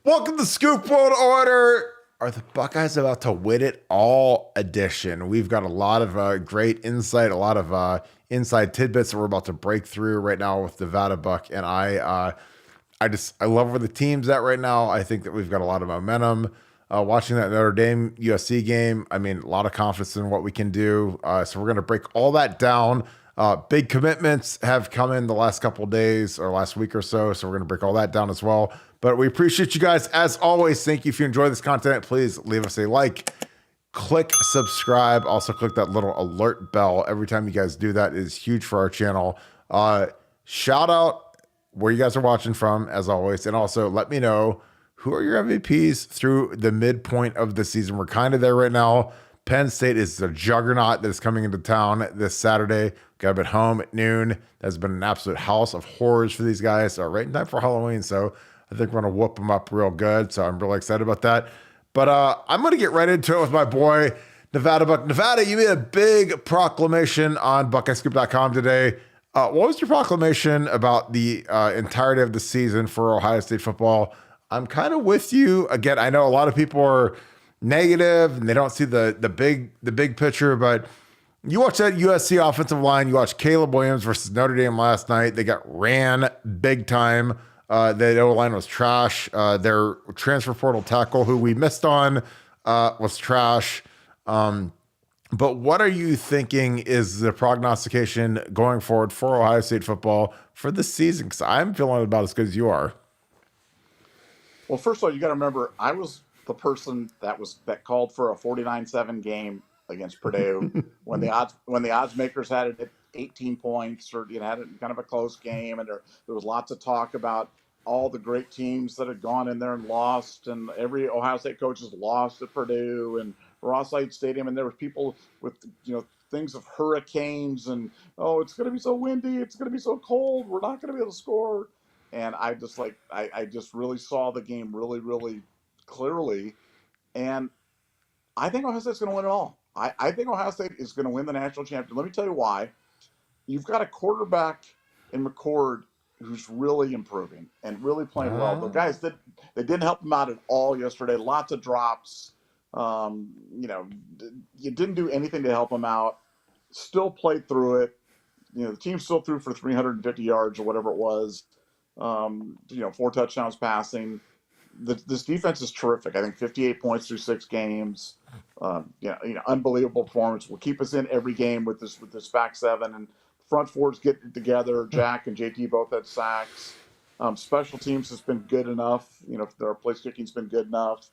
Welcome to Scoop World Order. Are the Buckeyes about to win it all edition? We've got a lot of great insight, a lot of inside tidbits that we're about to break through right now with Nevada Buck. And I love where the team's at right now. I think that we've got a lot of momentum. Watching that Notre Dame USC game, I mean, a lot of confidence in what we can do. So we're going to break all that down. Big commitments have come in the last couple of days or last week or so. So we're going to break all that down as well. But we appreciate you guys. As always, thank you. If you enjoy this content, please leave us a like, click subscribe. Also click that little alert bell. Every time you guys do that, it is huge for our channel. Shout out where you guys are watching from, as always. And also let me know who are your MVPs through the midpoint of the season. We're kind of there right now. Penn State is the juggernaut that is coming into town this Saturday. Got them at home at noon. That's been an absolute house of horrors for these guys. Right in time for Halloween. So I think we're going to whoop them up real good. So I'm really excited about that. But I'm going to get right into it with my boy, Nevada Buck. Nevada, you made a big proclamation on BuckeyeScoop.com today. What was your proclamation about the entirety of the season for Ohio State football? I'm kind of with you. Again, I know a lot of people are negative and they don't see the big picture, but you watch that USC offensive line, you watch Caleb Williams versus Notre Dame last night. They got ran big time. The O-line was trash. Their transfer portal tackle, who we missed on, was trash. But what are you thinking is the prognostication going forward for Ohio State football for this season? Because I'm feeling about as good as you are. Well, first of all, you got to remember, I was the person that called for a 49-7 game against Purdue when the odds makers had it at 18 points, or had it kind of a close game, and there was lots of talk about all the great teams that had gone in there and lost, and every Ohio State coach has lost at Purdue and Ross-Ade Stadium, and there were people with things of hurricanes and it's going to be so windy, it's going to be so cold, we're not going to be able to score. And I just really saw the game really, really clearly. And I think Ohio State's going to win it all. I think Ohio State is going to win the national championship. Let me tell you why. You've got a quarterback in McCord who's really improving and really playing well. The guys they didn't help him out at all yesterday. Lots of drops. You didn't do anything to help him out. Still played through it. The team still threw for 350 yards or whatever it was. 4 touchdowns passing. This defense is terrific. I think 58 points through 6 games. Unbelievable performance. Will keep us in every game with this back seven, and front fours get it together. Jack and JT both had sacks. Special teams has been good enough. Their place kicking's been good enough,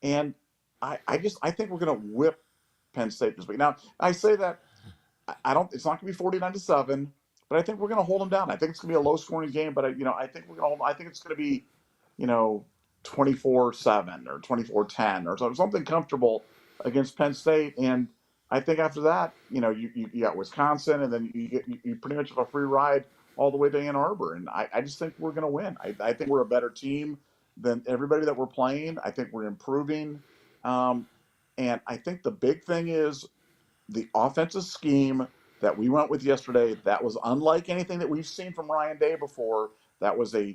and I think we're going to whip Penn State this week. Now I say that it's not going to be 49-7. But I think we're going to hold them down. I think it's going to be a low-scoring game. But I think we're going to. I think it's going to be, 24-7 or 24-10 or something comfortable against Penn State. And I think after that, you got Wisconsin, and then you pretty much have a free ride all the way to Ann Arbor. And I just think we're going to win. I think we're a better team than everybody that we're playing. I think we're improving, and I think the big thing is the offensive scheme that we went with yesterday. That was unlike anything that we've seen from Ryan Day before. That was a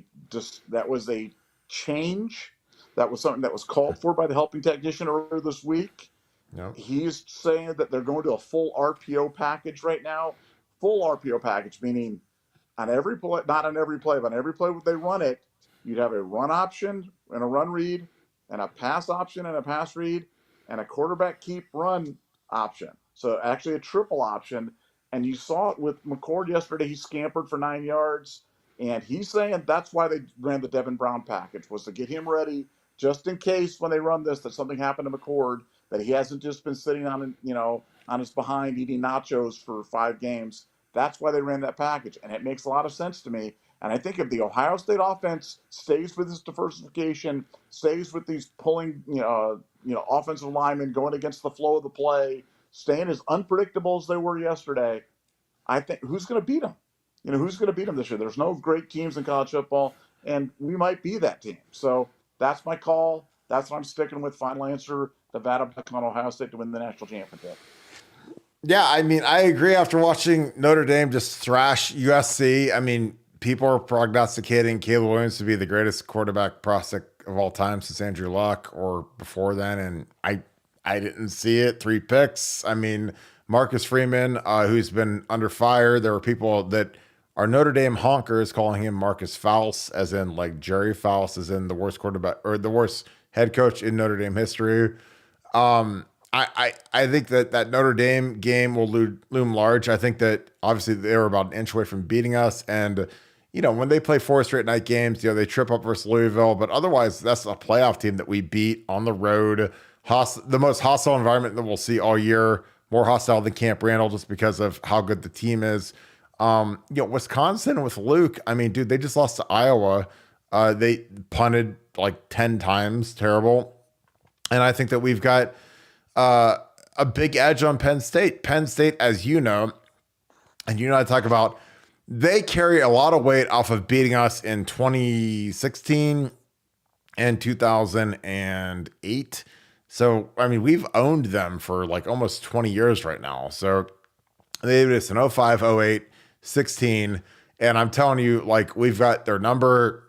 change. That was something that was called for by the helping technician earlier this week. Yep. He's saying that they're going to a full RPO package right now. Full RPO package, meaning on every play, not on every play, but on every play they run it, you'd have a run option and a run read, and a pass option and a pass read, and a quarterback keep run option. So actually a triple option. And you saw it with McCord yesterday. He scampered for 9 yards. And he's saying that's why they ran the Devin Brown package, was to get him ready just in case when they run this that something happened to McCord, that he hasn't just been sitting on his behind eating nachos for 5 games. That's why they ran that package. And it makes a lot of sense to me. And I think if the Ohio State offense stays with this diversification, stays with these pulling, offensive linemen going against the flow of the play, staying as unpredictable as they were yesterday, I think who's going to beat them? Who's going to beat them this year? There's no great teams in college football, and we might be that team. So that's my call. That's what I'm sticking with. Final answer: Nevada Buck on Ohio State to win the national championship. Yeah, I mean, I agree. After watching Notre Dame just thrash USC, I mean, people are prognosticating Caleb Williams to be the greatest quarterback prospect of all time since Andrew Luck or before then, and I didn't see it. 3 picks. I mean, Marcus Freeman, who's been under fire. There were people that are Notre Dame honkers calling him Marcus Faust, as in like Jerry Faust, as in the worst quarterback or the worst head coach in Notre Dame history. I think that Notre Dame game will loom large. I think that obviously they were about an inch away from beating us, and when they play 4 straight night games, they trip up versus Louisville, but otherwise that's a playoff team that we beat on the road. The most hostile environment that we'll see all year, more hostile than Camp Randall, just because of how good the team is. Wisconsin with Luke. I mean, dude, they just lost to Iowa. They punted like 10 times, terrible. And I think that we've got a big edge on Penn State. Penn State, as you know, and I talk about, they carry a lot of weight off of beating us in 2016 and 2008. So, I mean, we've owned them for like almost 20 years right now. So they did this in 05, 08, 16. And I'm telling you, like, we've got their number.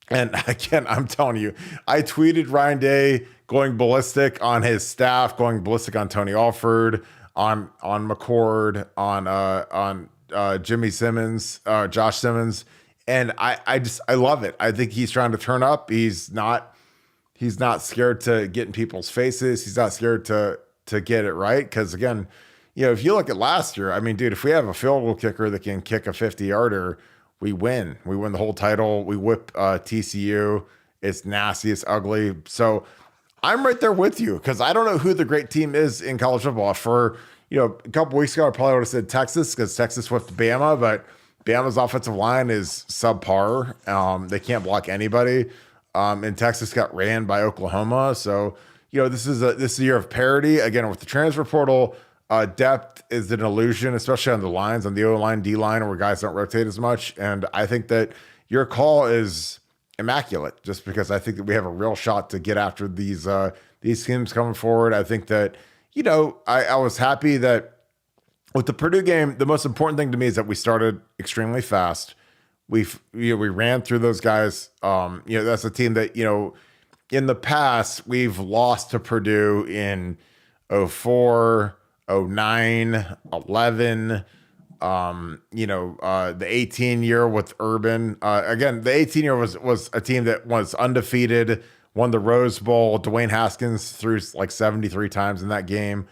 And again, I'm telling you, I tweeted Ryan Day going ballistic on his staff, going ballistic on Tony Alford, on McCord, on Jimmy Simmons, Josh Simmons. And I love it. I think he's trying to turn up. He's not scared to get in people's faces. He's not scared to get it right. Because again, if you look at last year, I mean, dude, if we have a field goal kicker that can kick a 50-yarder, we win. We win the whole title. We whip TCU. It's nasty. It's ugly. So I'm right there with you because I don't know who the great team is in college football. For a couple weeks ago, I probably would have said Texas because Texas whipped Bama, but Bama's offensive line is subpar. They can't block anybody. And Texas got ran by Oklahoma. So, this is a year of parity. Again, with the transfer portal, depth is an illusion, especially on the lines, on the O-line, D-line, where guys don't rotate as much. And I think that your call is immaculate just because I think that we have a real shot to get after these teams coming forward. I think that, I was happy that with the Purdue game, the most important thing to me is that we started extremely fast. We ran through those guys. That's a team that, in the past, we've lost to Purdue in 04, 09, 11, the 18 year with Urban. Again, the 18 year was a team that was undefeated, won the Rose Bowl. Dwayne Haskins threw like 73 times in that game.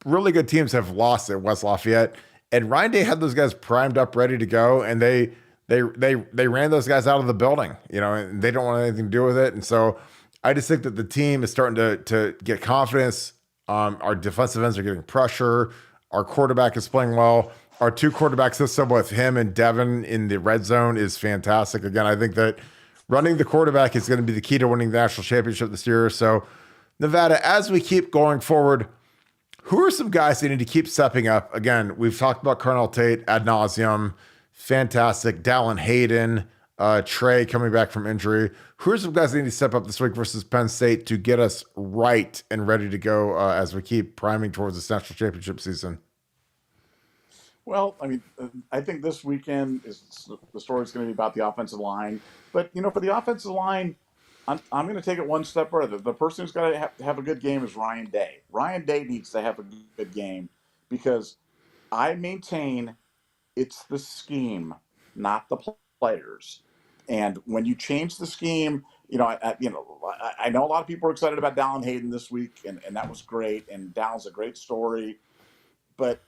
Really good teams have lost at West Lafayette, and Ryan Day had those guys primed up, ready to go, and they ran those guys out of the building, and they don't want anything to do with it. And so I just think that the team is starting to get confidence. Our defensive ends are getting pressure. Our quarterback is playing well. Our 2 quarterback system with him and Devin in the red zone is fantastic. Again, I think that running the quarterback is going to be the key to winning the national championship this year. So, Nevada, as we keep going forward, who are some guys that need to keep stepping up? Again, we've talked about Colonel Tate ad nauseum. Fantastic. Dallin Hayden, Trey coming back from injury. Who are some guys that need to step up this week versus Penn State to get us right and ready to go as we keep priming towards this national championship season? Well, I mean, I think this weekend the story is going to be about the offensive line. But, for the offensive line, I'm going to take it one step further. The person who's got to have a good game is Ryan Day. Ryan Day needs to have a good game because I maintain it's the scheme, not the players. And when you change the scheme, I know a lot of people are excited about Dallin Hayden this week, and that was great. And Dallin's a great story. But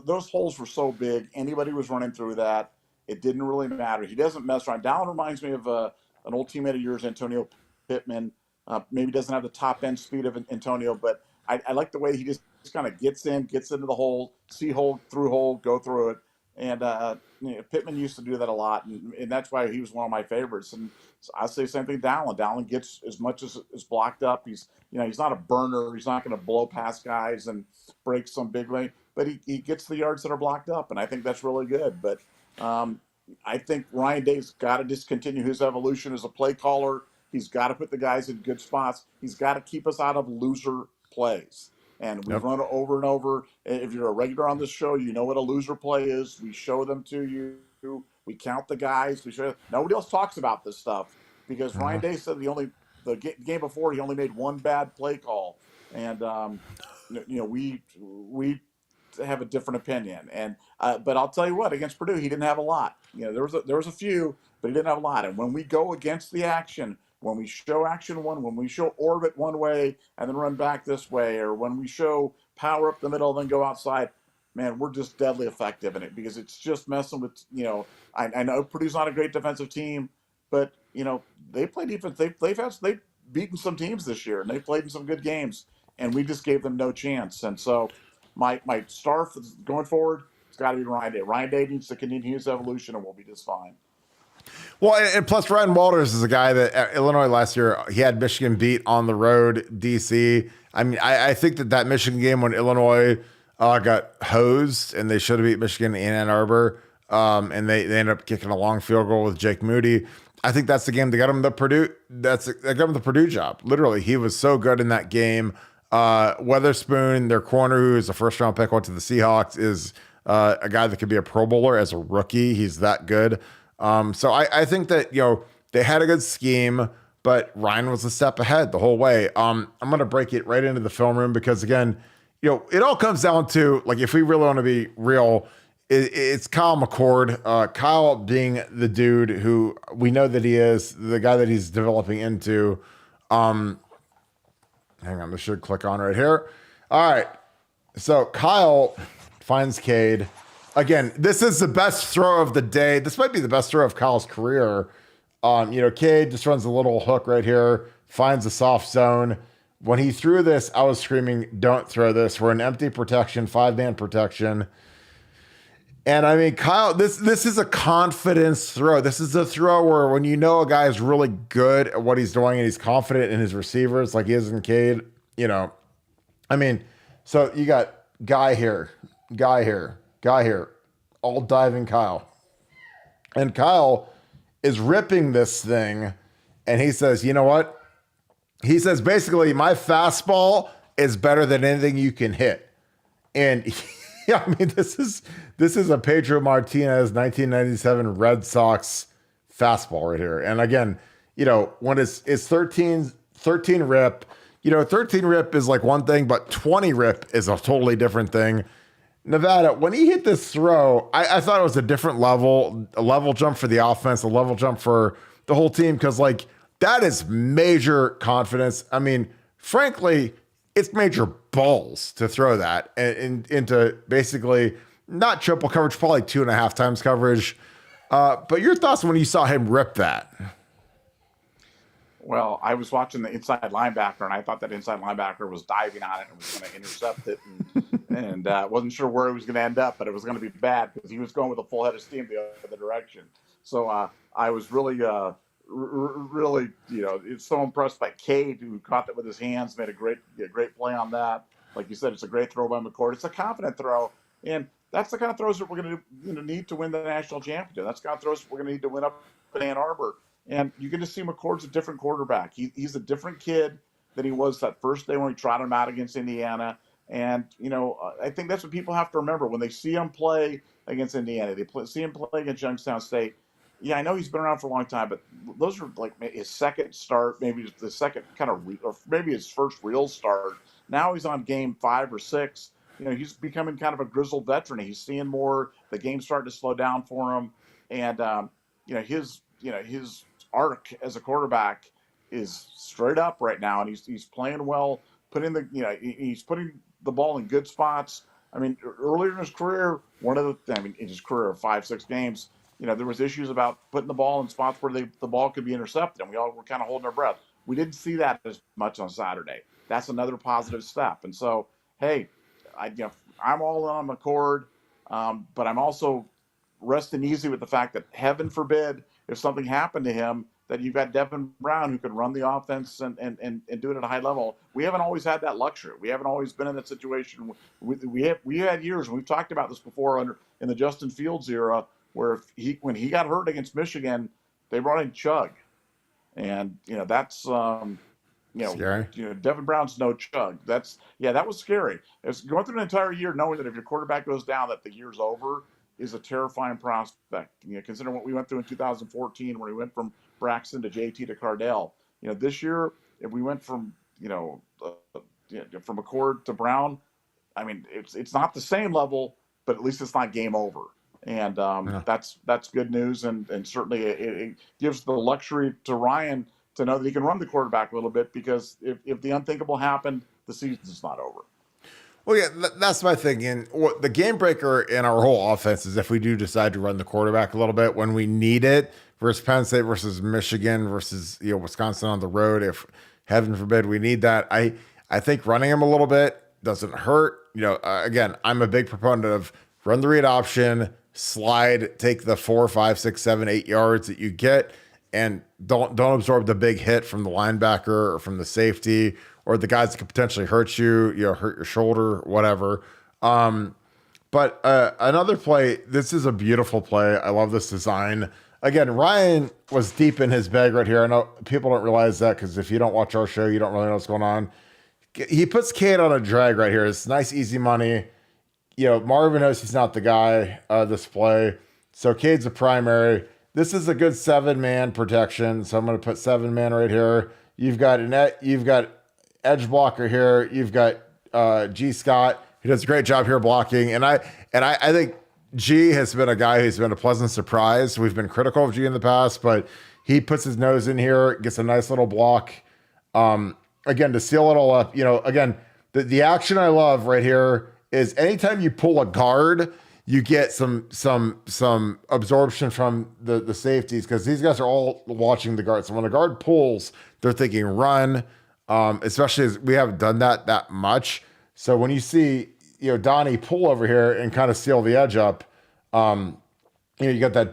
those holes were so big. Anybody was running through that. It didn't really matter. He doesn't mess around. Dallin reminds me of an old teammate of yours, Antonio Pittman. Maybe doesn't have the top end speed of Antonio, but I like the way he just kind of gets into the hole, see hole, through hole, go through it. And Pittman used to do that a lot, and that's why he was one of my favorites. And so I say the same thing. Dallin gets as much as is blocked up. He's not a burner. He's not going to blow past guys and break some big lane, but he gets the yards that are blocked up, and I think that's really good. But I think Ryan Day's got to discontinue his evolution as a play caller. He's got to put the guys in good spots. He's got to keep us out of loser plays. And we've run it over and over. If you're a regular on this show, you know what a loser play is. We show them to you. We count the guys. Nobody else talks about this stuff because Ryan Mhm. Day said the game before he only made one bad play call, and we have a different opinion. And but I'll tell you what, against Purdue, he didn't have a lot. There was a few, but he didn't have a lot. And when we go against the action, when we show action one, when we show orbit one way and then run back this way, or when we show power up the middle, then go outside, man, we're just deadly effective in it because it's just messing with, I know Purdue's not a great defensive team, but, they play defense. They've beaten some teams this year and they've played in some good games and we just gave them no chance. And so my star going forward, it's got to be Ryan Day. Ryan Day needs to continue his evolution and we'll be just fine. Well, and plus Ryan Walters is a guy that at Illinois last year, he had Michigan beat on the road, DC. I mean, I think that Michigan game when Illinois got hosed and they should have beat Michigan in Ann Arbor, and they ended up kicking a long field goal with Jake Moody. I think that's the game that got him the Purdue. That got him the Purdue job. Literally, he was so good in that game. Weatherspoon, their corner, who is a first round pick, went to the Seahawks, is a guy that could be a Pro Bowler as a rookie. He's that good. So I think that, they had a good scheme, but Ryan was a step ahead the whole way. I'm going to break it right into the film room because, again, it all comes down to, like, if we really want to be real, it's Kyle McCord. Kyle being the dude who we know that he is, the guy that he's developing into. Hang on, this should click on right here. All right. So Kyle finds Cade. Again, this is the best throw of the day. This might be the best throw of Kyle's career. Cade just runs a little hook right here, finds a soft zone. When he threw this, I was screaming, "Don't throw this." We're in empty protection, 5-man protection. And I mean, Kyle, this is a confidence throw. This is a throw where when a guy is really good at what he's doing and he's confident in his receivers like he is in Cade, I mean, so you got guy here, all diving Kyle. And Kyle is ripping this thing and he says, "You know what?" He says, basically, "My fastball is better than anything you can hit." And yeah, I mean, this is a Pedro Martinez 1997 Red Sox fastball right here. And again, when it's 13 rip, 13 rip is like one thing, but 20 rip is a totally different thing. Nevada, when he hit this throw, I thought it was a different level, a level jump for the offense, a level jump for the whole team. Cause like that is major confidence. I mean, frankly, it's major balls to throw that into basically not triple coverage, probably 2.5 times coverage. But your thoughts when you saw him rip that? Well, I was watching the inside linebacker, and I thought that inside linebacker was diving on it and was going to intercept it, and wasn't sure where it was going to end up, but it was going to be bad because he was going with a full head of steam the other direction. So I was really, really, it's so impressed by Cade, who caught that with his hands, made a great play on that. Like you said, it's a great throw by McCord. It's a confident throw, and that's the kind of throws that we're going to need to win the national championship. That's the kind of throws we're going to need to win up in Ann Arbor. And you can just see McCord's a different quarterback. He's a different kid than he was that first day when we trotted him out against Indiana. And, I think that's what people have to remember when they see him play against Indiana. See him play against Youngstown State. Yeah, I know he's been around for a long time, but those are like his second start, maybe the second kind of, or maybe his first real start. Now he's on game 5 or 6. He's becoming kind of a grizzled veteran. He's seeing more. The game's starting to slow down for him. And, his arc as a quarterback is straight up right now, and he's playing well, he's putting the ball in good spots. I mean, earlier in his career, in his career of 5-6 games, there was issues about putting the ball in spots where the ball could be intercepted, and we all were kind of holding our breath. We didn't see that as much on Saturday. That's another positive step. And so, hey, I'm all in on McCord, but I'm also resting easy with the fact that heaven forbid if something happened to him, that you've got Devin Brown who can run the offense and do it at a high level. We haven't always had that luxury. We haven't always been in that situation. We had years, and we've talked about this before in the Justin Fields era, where when he got hurt against Michigan, they brought in Chug, and that's Scary. Devin Brown's no Chug. That was scary. It's going through an entire year knowing that if your quarterback goes down, that the year's over is a terrifying prospect. Considering what we went through in 2014, where we went from Braxton to JT to Cardell. This year, if we went from from McCord to Brown, I mean, it's not the same level, but at least it's not game over. And Yeah. that's good news, and certainly it gives the luxury to Ryan to know that he can run the quarterback a little bit, because if the unthinkable happened, the season's not over. Well, yeah, that's my thing. And the game breaker in our whole offense is if we do decide to run the quarterback a little bit when we need it, versus Penn State versus Michigan versus Wisconsin on the road. If heaven forbid we need that, I think running him a little bit doesn't hurt. Again, I'm a big proponent of run the read option, slide, take the 4, 5, 6, 7, 8 yards that you get, and don't absorb the big hit from the linebacker or from the safety or the guys that could potentially hurt you, hurt your shoulder, whatever. But another play, this is a beautiful play. I love this design. Again, Ryan was deep in his bag right here. I know people don't realize that, because if you don't watch our show, you don't really know what's going on. He puts Cade on a drag right here. It's nice, easy money. Marvin knows he's not the guy this play. So Cade's a primary. This is a good 7-man protection. So I'm going to put 7-man right here. You've got edge blocker here. You've got G. Scott, who does a great job here blocking. And I think G has been a guy who's been a pleasant surprise. We've been critical of G in the past, but he puts his nose in here, gets a nice little block. Again, to seal it all up, again, the action I love right here is anytime you pull a guard, you get some absorption from the safeties, because these guys are all watching the guard. So when the guard pulls, they're thinking run, especially as we haven't done that much. So when you see, Donnie pull over here and kind of seal the edge up, you got that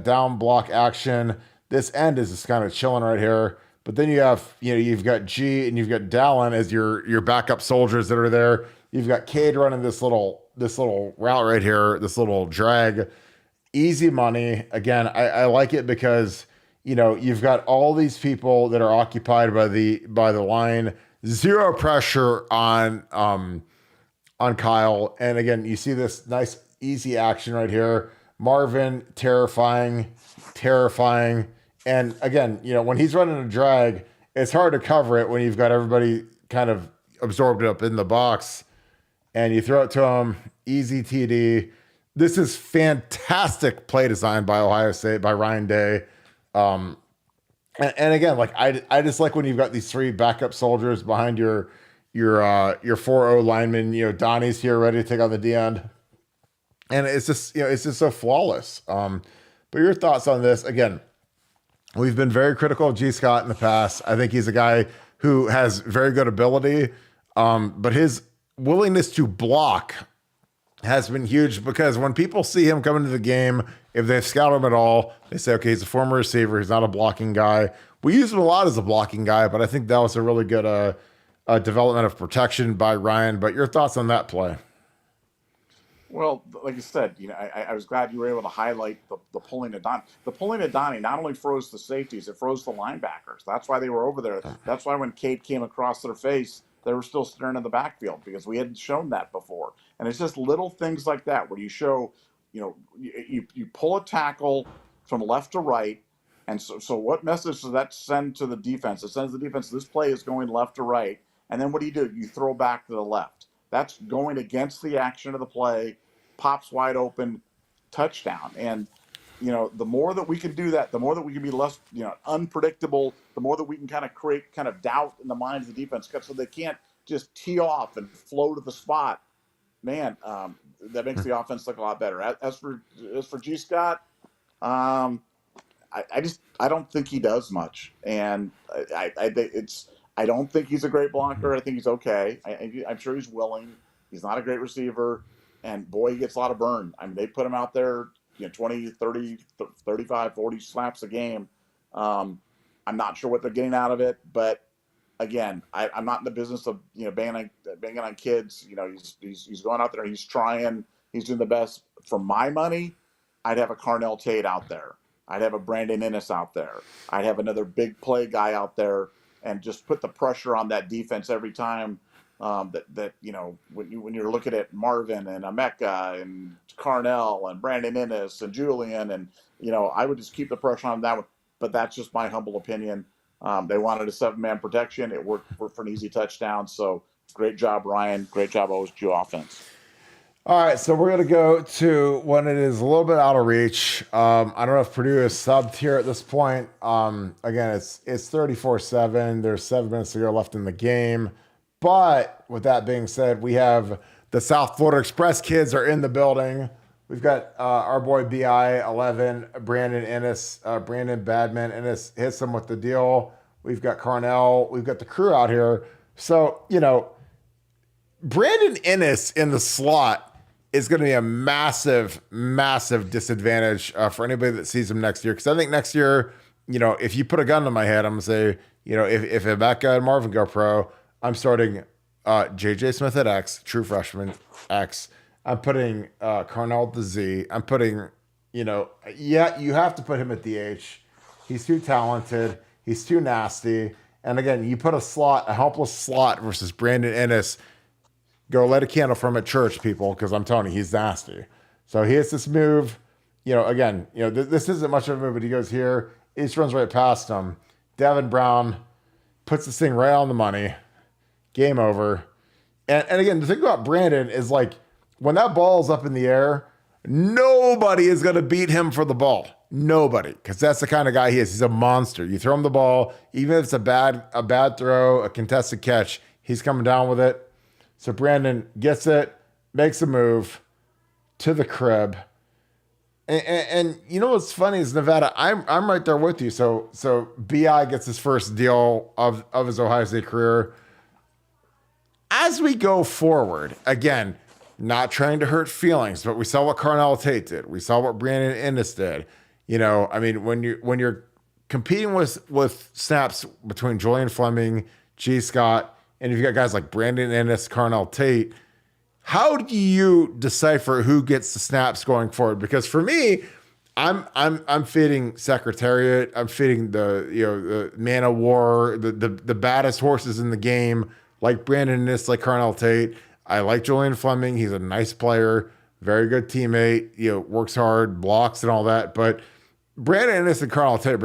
down block action. This end is just kind of chilling right here. But then you have, you've got G and you've got Dallin as your backup soldiers that are there. You've got Cade running this little route right here, this little drag. Easy money. Again, I like it because, you've got all these people that are occupied by the line. Zero pressure on Kyle. And again, you see this nice, easy action right here. Marvin, terrifying. And again, when he's running a drag, it's hard to cover it when you've got everybody kind of absorbed up in the box, and you throw it to him, easy TD. This is fantastic play design by Ohio State, by Ryan Day. And again, like I just like when you've got these 3 backup soldiers behind your 4-0 lineman. Donnie's here ready to take on the D end, and it's just so flawless. But your thoughts on this? Again, we've been very critical of G. Scott in the past. I think he's a guy who has very good ability, but his willingness to block has been huge, because when people see him come into the game, if they've scouted him at all, they say, okay, he's a former receiver. He's not a blocking guy. We use him a lot as a blocking guy, but I think that was a really good development of protection by Ryan. But your thoughts on that play? Well, like you said, I was glad you were able to highlight the pulling of Donnie. The pulling of Donnie not only froze the safeties, it froze the linebackers. That's why they were over there. That's why when Cade came across their face, they were still staring in the backfield, because we hadn't shown that before. And it's just little things like that where you show, you pull a tackle from left to right. And so what message does that send to the defense? It sends the defense, this play is going left to right. And then what do? You throw back to the left. That's going against the action of the play, pops wide open, touchdown. And, the more that we can do that, the more that we can be less, unpredictable, the more that we can kind of create kind of doubt in the minds of the defense, so they can't just tee off and flow to the spot. Man, that makes the offense look a lot better. As for G. Scott, I don't think he does much, and I don't think he's a great blocker. I think he's okay. I'm sure he's willing. He's not a great receiver, and boy, he gets a lot of burn. I mean, they put him out there, 20, 30, 35, 40 slaps a game. I'm not sure what they're getting out of it, but again, I'm not in the business of banging on kids. He's going out there, he's trying, he's doing the best. For my money, I'd have a Carnell Tate out there. I'd have a Brandon Innes out there. I'd have another big play guy out there, and just put the pressure on that defense every time. That when you're looking at Marvin and Emeka and Carnell and Brandon Innes and Julian, and I would just keep the pressure on that one. But that's just my humble opinion. They wanted a 7-man protection. It worked for an easy touchdown. So great job, Ryan. Great job, OSU offense. All right, so we're gonna go to when it is a little bit out of reach. I don't know if Purdue is subbed here at this point. Again, it's 34-7. There's 7 minutes to go left in the game. But with that being said, we have the South Florida Express kids are in the building. We've got our boy BI 11, Brandon Ennis, Brandon Badman Ennis hits him with the deal. We've got Carnell. We've got the crew out here. So Brandon Ennis in the slot is going to be a massive, massive disadvantage for anybody that sees him next year. Because I think next year, if you put a gun to my head, I'm going to say, if Emeka and Marvin go pro, I'm starting J.J. Smith at X, true freshman X. I'm putting Carnell at the Z. I'm putting, you have to put him at the H. He's too talented. He's too nasty. And again, you put a helpless slot versus Brandon Ennis. Go light a candle from at church, people, because I'm telling you, he's nasty. So he hits this move. This isn't much of a move, but he goes here. He just runs right past him. Devin Brown puts this thing right on the money. Game over. And again, the thing about Brandon is like, when that ball is up in the air, nobody is going to beat him for the ball. Nobody. Because that's the kind of guy he is. He's a monster. You throw him the ball, even if it's a bad throw, a contested catch, he's coming down with it. So Brandon gets it, makes a move to the crib. And you know what's funny is Nevada, I'm right there with you. So BI gets his first deal of his Ohio State career. As we go forward, again, not trying to hurt feelings, but we saw what Carnell Tate did. We saw what Brandon Ennis did. When you're competing with snaps between Julian Fleming, G. Scott, and you've got guys like Brandon Ennis, Carnell Tate, how do you decipher who gets the snaps going forward? Because for me, I'm feeding Secretariat. I'm feeding the man of war, the baddest horses in the game, like Brandon Ennis, like Carnell Tate. I like Julian Fleming. He's a nice player, very good teammate. Works hard, blocks, and all that. But Brandon Ennis and Carnell Tate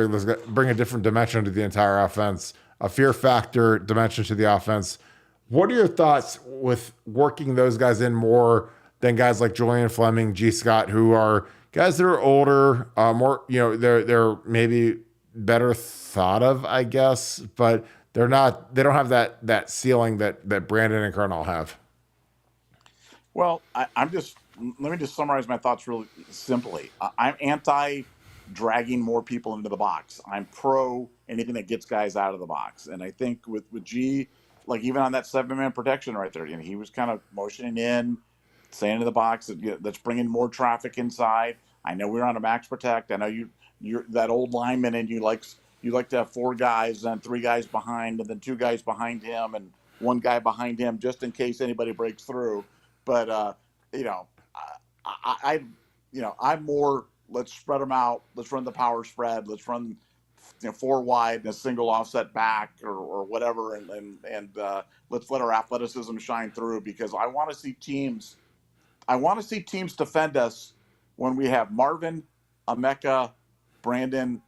bring a different dimension to the entire offense. A fear factor dimension to the offense. What are your thoughts with working those guys in more than guys like Julian Fleming, G. Scott, who are guys that are older, more, they're maybe better thought of, I guess, but they don't have that ceiling that Brandon and Carnell have. Well, let me just summarize my thoughts really simply. I'm anti dragging more people into the box. I'm pro anything that gets guys out of the box. And I think with G, like even on that 7-man protection right there, he was kind of motioning in, saying to the box that's bringing more traffic inside. I know we're on a max protect. I know you're that old lineman, and you like to have 4 guys and 3 guys behind, and then 2 guys behind him and 1 guy behind him just in case anybody breaks through. But I'm more, let's spread them out. Let's run the power spread. Let's run 4 wide and a single offset back or whatever, and let's let our athleticism shine through, because I want to see teams defend us when we have Marvin, Emeka, Brandon,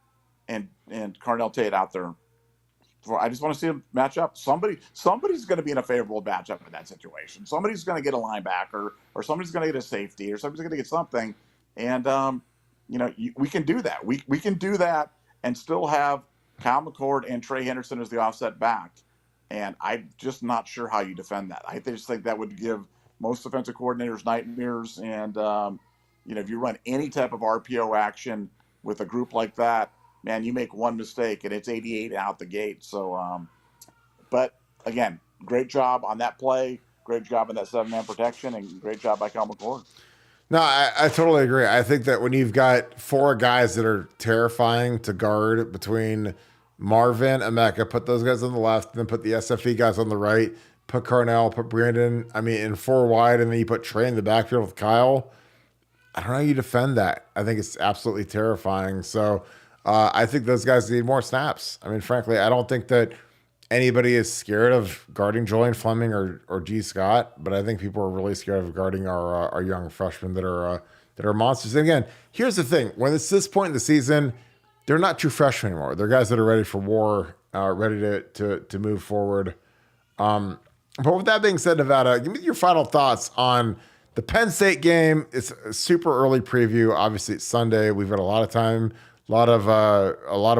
and Carnell Tate out there. I just want to see them match up. Somebody's going to be in a favorable matchup in that situation. Somebody's going to get a linebacker, or somebody's going to get a safety, or somebody's going to get something. And we can do that. We can do that and still have Kyle McCord and Trey Henderson as the offset back. And I'm just not sure how you defend that. I just think that would give most defensive coordinators nightmares. And if you run any type of RPO action with a group like that, man, you make one mistake and it's 88 out the gate. So, but again, great job on that play. Great job on that 7-man protection, and great job by Kyle McCord. No, I totally agree. I think that when you've got 4 guys that are terrifying to guard between Marvin, Emeka, put those guys on the left, then put the SFE guys on the right, put Carnell, put Brandon, in 4 wide, and then you put Trey in the backfield with Kyle. I don't know how you defend that. I think it's absolutely terrifying. So I think those guys need more snaps. Frankly, I don't think that anybody is scared of guarding Julian Fleming or G. Scott, but I think people are really scared of guarding our young freshmen that are monsters. And again, here's the thing: when it's this point in the season, they're not true freshmen anymore. They're guys that are ready for war, ready to move forward. But with that being said, Nevada, give me your final thoughts on the Penn State game. It's a super early preview. Obviously, it's Sunday. We've got a lot of time, a lot of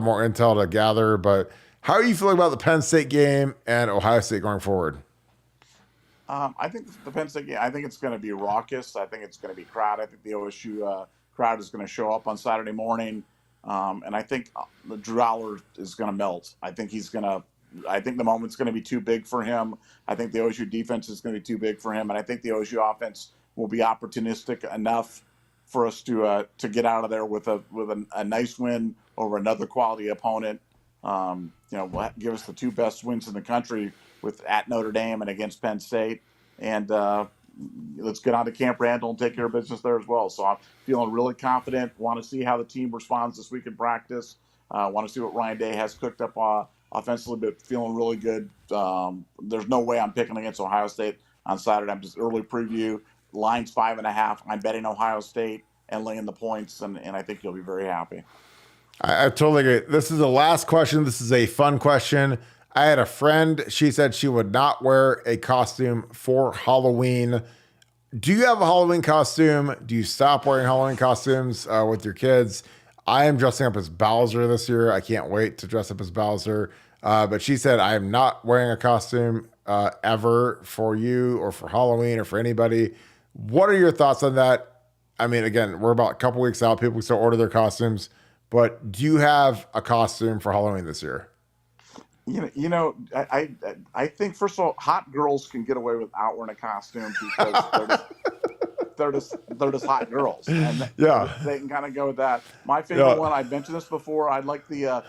more intel to gather. But how are you feeling about the Penn State game and Ohio State going forward? I think the Penn State game, I think it's going to be raucous. I think it's going to be crowded. I think the OSU crowd is going to show up on Saturday morning. And I think the Drew Aller is going to melt. I think the moment's going to be too big for him. I think the OSU defense is going to be too big for him. And I think the OSU offense will be opportunistic enough for us to get out of there with a nice win over another quality opponent. Give us the two best wins in the country at Notre Dame and against Penn State. And let's get on to Camp Randall and take care of business there as well. So I'm feeling really confident. Want to see how the team responds this week in practice. Want to see what Ryan Day has cooked up offensively, but feeling really good. There's no way I'm picking against Ohio State on Saturday. I'm just early preview. Line's 5.5. I'm betting Ohio State and laying the points, and I think you'll be very happy. I totally agree. This is the last question. This is a fun question. I had a friend. She said she would not wear a costume for Halloween. Do you have a Halloween costume? Do you stop wearing Halloween costumes with your kids? I am dressing up as Bowser this year. I can't wait to dress up as Bowser. But she said, I am not wearing a costume ever for you or for Halloween or for anybody. What are your thoughts on that? I mean, again, we're about a couple weeks out. People still order their costumes. But do you have a costume for Halloween this year? I think, first of all, hot girls can get away without wearing a costume because they're just hot girls, and they can kind of go with that. My favorite one, I mentioned this before. I like the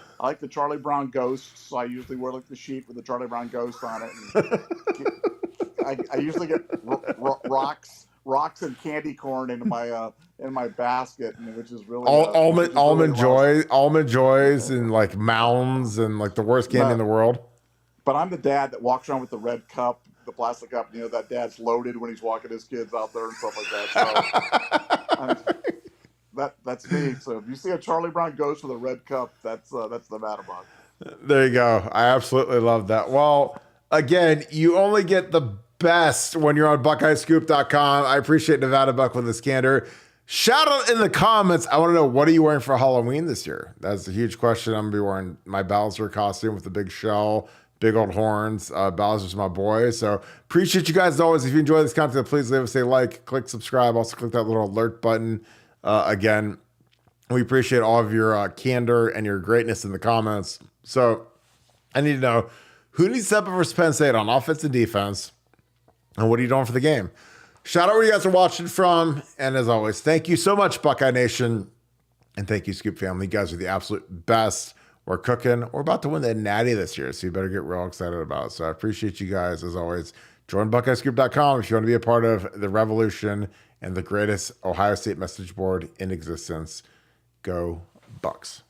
Charlie Brown ghost, so I usually wear like the sheet with the Charlie Brown ghost on it. And I usually get rocks and candy corn in my basket, which is really almond joys and like mounds and like the worst candy in the world. But I'm the dad that walks around with the red cup, the plastic cup. That dad's loaded when he's walking his kids out there and stuff like that. So that's me. So if you see a Charlie Brown ghost with a red cup, that's the Nevada Buck. There you go. I absolutely love that. Well, again, you only get the best when you're on BuckeyeScoop.com. I appreciate Nevada Buck with this candor. Shout out in the comments. I want to know, what are you wearing for Halloween this year? That's a huge question. I'm going to be wearing my Bowser costume with the big shell, big old horns. Bowser's my boy. So appreciate you guys as always. If you enjoy this content, please leave us a like, click subscribe. Also click that little alert button. Again, we appreciate all of your candor and your greatness in the comments. So I need to know, who needs to step up for Penn State on offense and defense? And what are you doing for the game? Shout out where you guys are watching from. And as always, thank you so much, Buckeye Nation. And thank you, Scoop family. You guys are the absolute best. We're cooking. We're about to win the Natty this year, so you better get real excited about it. So I appreciate you guys, as always. Join BuckeyeScoop.com if you want to be a part of the revolution and the greatest Ohio State message board in existence. Go Bucks.